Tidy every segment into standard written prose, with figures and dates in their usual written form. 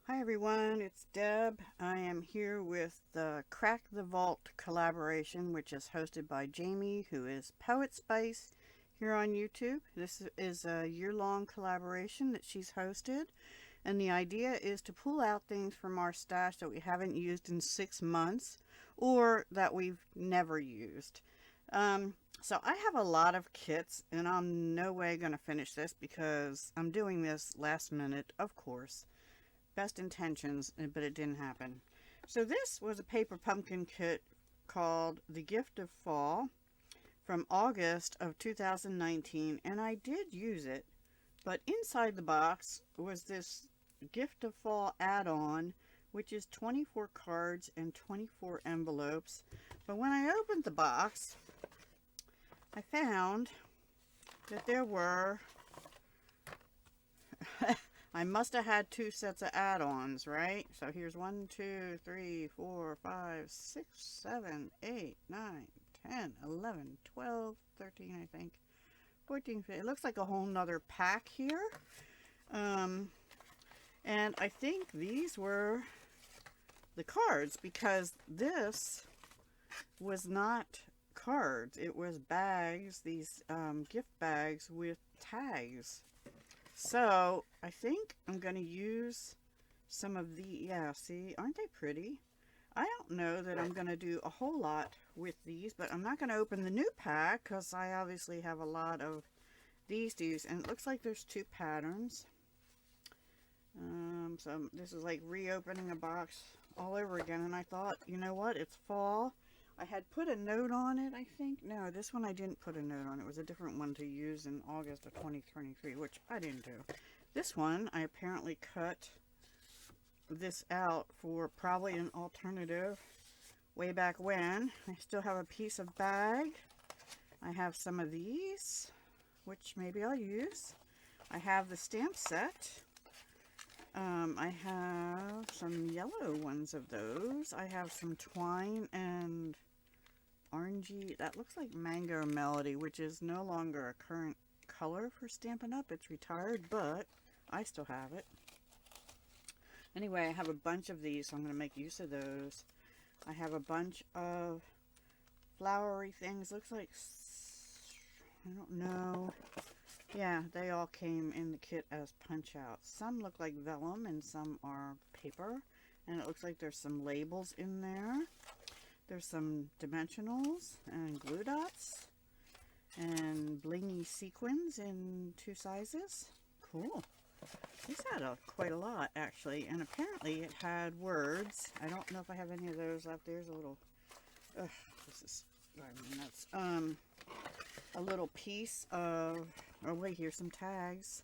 Hi everyone, it's Deb. I am here with the Crack the Vault collaboration, which is hosted by Jamie, who is Poetspice here on YouTube. This is a year-long collaboration that she's hosted, and the idea is to pull out things from our stash that we haven't used in 6 months or that we've never used. So I have a lot of kits, and I'm no way going to finish this because I'm doing this last minute, of course. Best intentions, but it didn't happen. So this was a paper pumpkin kit called The Gift of Fall from August of 2019, and I did use it, but inside the box was this Gift of Fall add-on, which is 24 cards and 24 envelopes. But when I opened the box, I found that there were I must have had 2 sets of add-ons, right? So here's 1, 2, 3, 4, 5, 6, 7, 8, 9, 10, 11, 12, 13, I think. 14, 15. It looks like a whole nother pack here. And I think these were the cards, because this was not cards. It was bags, these gift bags with tags. So I think I'm going to use some of the, yeah, see, aren't they pretty? I don't know that I'm going to do a whole lot with these, but I'm not going to open the new pack because I obviously have a lot of these to use. And it looks like there's 2 patterns. So this is like reopening a box all over again. And I thought, you know what, it's fall. I had put a note on it, I think. No, this one I didn't put a note on. It was a different one to use in August of 2023, which I didn't do. This one, I apparently cut this out for probably an alternative way back when. I still have a piece of bag. I have some of these, which maybe I'll use. I have the stamp set. I have some yellow ones of those. I have some twine and orangey, that looks like Mango Melody, which is no longer a current color for Stampin' Up. It's retired, but I still have it. Anyway, I have a bunch of these, so I'm going to make use of those. I have a bunch of flowery things. Looks like, I don't know. Yeah, they all came in the kit as punch outs. Some look like vellum and some are paper. And it looks like there's some labels in there. There's some dimensionals and glue dots and blingy sequins in 2 sizes. Cool. This had quite a lot, actually, and apparently it had words. I don't know if I have any of those left. There's a little, this is driving me nuts. A little piece of, oh wait, here's some tags.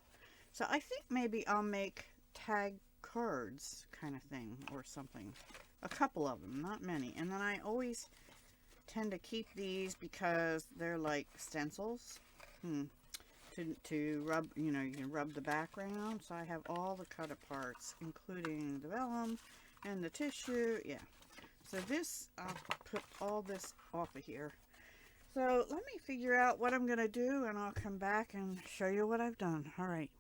So I think maybe I'll make tag cards kind of thing or something. A couple of them, not many. And then I always tend to keep these because they're like stencils. To rub, you know, you can rub the background. So I have all the cut aparts, including the vellum and the tissue. Yeah. So this, I'll put all this off of here. So let me figure out what I'm going to do, and I'll come back and show you what I've done. All right.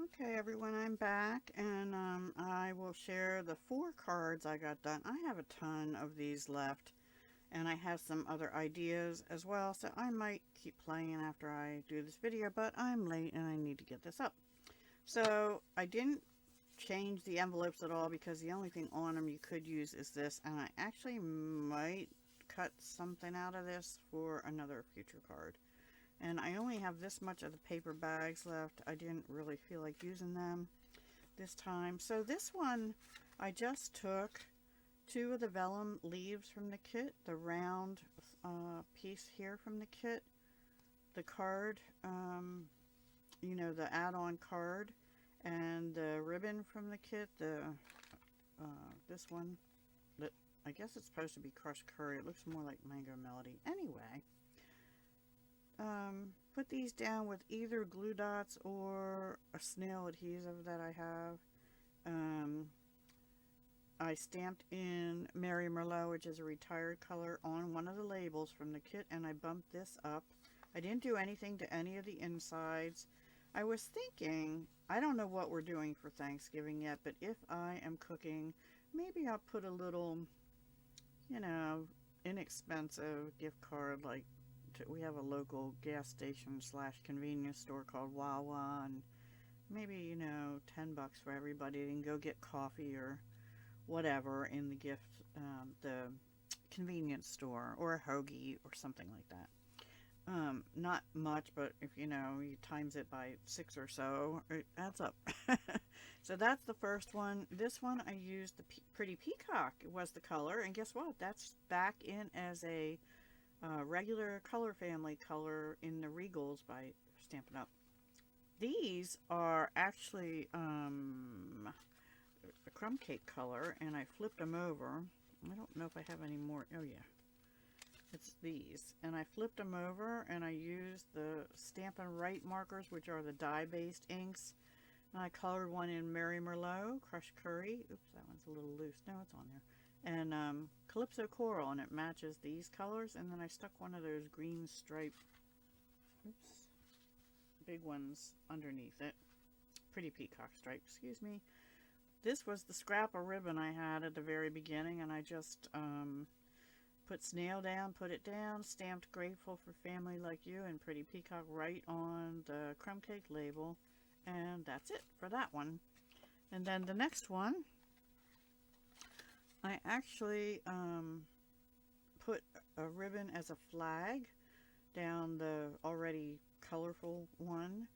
Okay, everyone, I'm back, and I will share the 4 cards I got done. I have a ton of these left, and I have some other ideas as well, so I might keep playing after I do this video, but I'm late and I need to get this up. So I didn't change the envelopes at all because the only thing on them you could use is this, and I actually might cut something out of this for another future card. And I only have this much of the paper bags left. I didn't really feel like using them this time. So this one, I just took 2 of the vellum leaves from the kit, the round piece here from the kit, the card, you know, the add-on card, and the ribbon from the kit, the this one, that I guess it's supposed to be crushed curry. It looks more like Mango Melody. Anyway, put these down with either glue dots or a snail adhesive that I have. I stamped in Mary Merlot, which is a retired color, on one of the labels from the kit, and I bumped this up. I didn't do anything to any of the insides. I was thinking, I don't know what we're doing for Thanksgiving yet, but if I am cooking, maybe I'll put a little, you know, inexpensive gift card, like we have a local gas station slash convenience store called Wawa, and maybe, you know, $10 for everybody and go get coffee or whatever in the the convenience store, or a hoagie or something like that. Not much, but if you know, you times it by 6 or so, it adds up. So that's the first one. This one I used the Pretty Peacock. It was the color, and guess what? That's back in as a regular color family color in the Regals by Stampin' Up. These are actually a crumb cake color, and I flipped them over. I don't know if I have any more. Oh yeah, it's these, and I flipped them over, and I used the Stampin' Right markers, which are the dye-based inks, and I colored one in Mary Merlot, Crushed Curry. Oops, that one's a little loose. No, it's on there. And Calypso Coral, and it matches these colors. And then I stuck one of those green stripe, oops, big ones underneath it. Pretty Peacock stripe, excuse me. This was the scrap of ribbon I had at the very beginning, and I just put snail down, put it down, stamped Grateful for Family Like You and Pretty Peacock right on the crumb cake label, and that's it for that one. And then the next one, I actually put a ribbon as a flag down the already colorful one.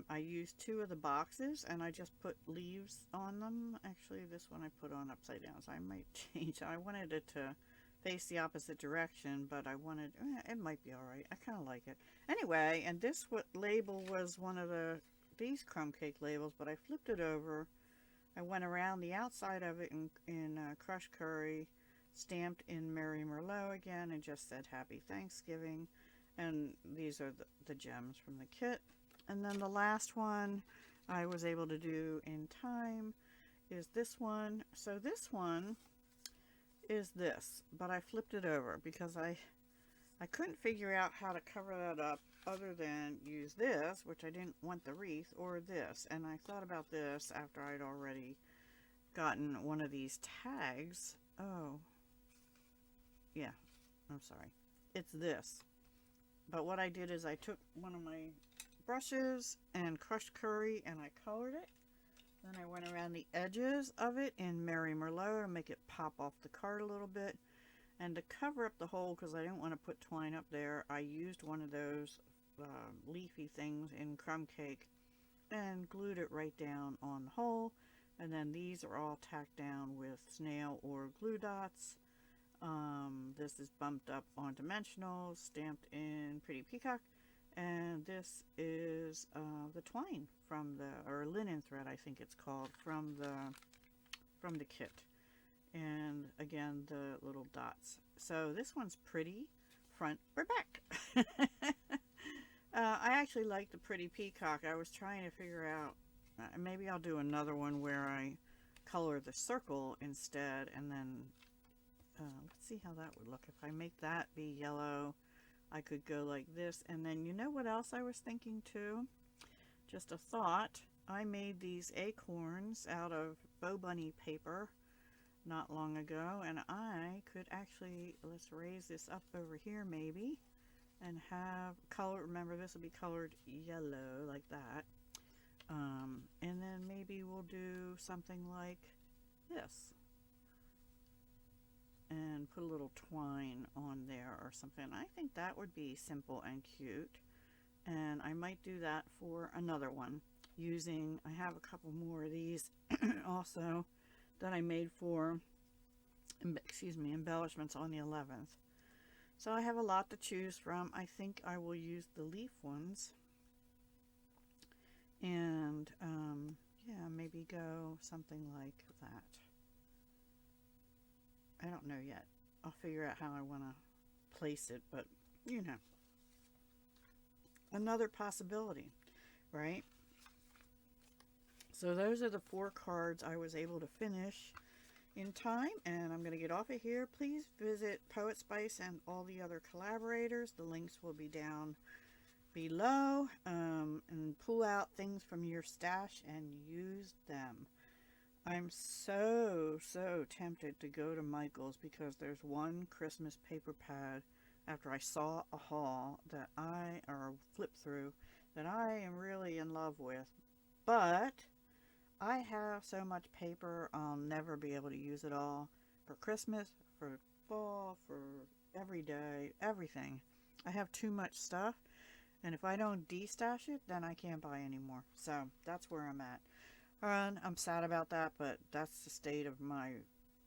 I used 2 of the boxes, and I just put leaves on them. Actually, this one I put on upside down, so I might change. I wanted it to face the opposite direction, but I wanted, it might be alright. I kind of like it. Anyway, and this label was one of these crumb cake labels, but I flipped it over. I went around the outside of it in Crushed Curry, stamped in Mary Merlot again, and just said Happy Thanksgiving. And these are the gems from the kit. And then the last one I was able to do in time is this one. So this one is this, but I flipped it over because I couldn't figure out how to cover that up other than use this, which I didn't want the wreath, or this. And I thought about this after I'd already gotten one of these tags. Oh, yeah, I'm sorry. It's this. But what I did is I took one of my brushes and Crushed Curry, and I colored it. Then I went around the edges of it in Mary Merlot to make it pop off the card a little bit. And to cover up the hole, because I didn't want to put twine up there, I used one of those leafy things in crumb cake and glued it right down on the hole. And then these are all tacked down with snail or glue dots. This is bumped up on dimensionals, stamped in Pretty Peacock. And this is the twine from or linen thread, I think it's called, from the kit. And again, the little dots. So this one's pretty front or back. I actually like the Pretty Peacock. I was trying to figure out, maybe I'll do another one where I color the circle instead, and then let's see how that would look. If I make that be yellow, I could go like this. And then, you know what else I was thinking too? Just a thought. I made these acorns out of Bow Bunny paper not long ago, and I could actually, let's raise this up over here maybe, and have color, remember this will be colored yellow like that. And then maybe we'll do something like this and put a little twine on there or something. I think that would be simple and cute, and I might do that for another one using, I have a couple more of these also that I made for, excuse me, embellishments on the 11th. So I have a lot to choose from. I think I will use the leaf ones, and yeah, maybe go something like that. I don't know yet. I'll figure out how I want to place it, but you know, another possibility, right? So those are the 4 cards I was able to finish in time, and I'm going to get off of here. Please visit Poetspice and all the other collaborators. The links will be down below, and pull out things from your stash and use them. I'm so tempted to go to Michael's because there's one Christmas paper pad after I saw a haul that or flip through, that I am really in love with. But I have so much paper, I'll never be able to use it all for Christmas, for fall, for every day, everything. I have too much stuff, and if I don't de-stash it, then I can't buy anymore. So that's where I'm at. And I'm sad about that, but that's the state of my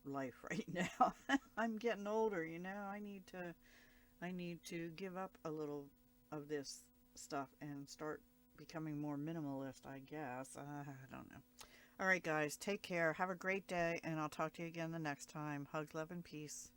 life right now. I'm getting older, you know. I need to give up a little of this stuff and start becoming more minimalist, I guess. I don't know. All right, guys, take care. Have a great day, and I'll talk to you again the next time. Hugs, love, and peace.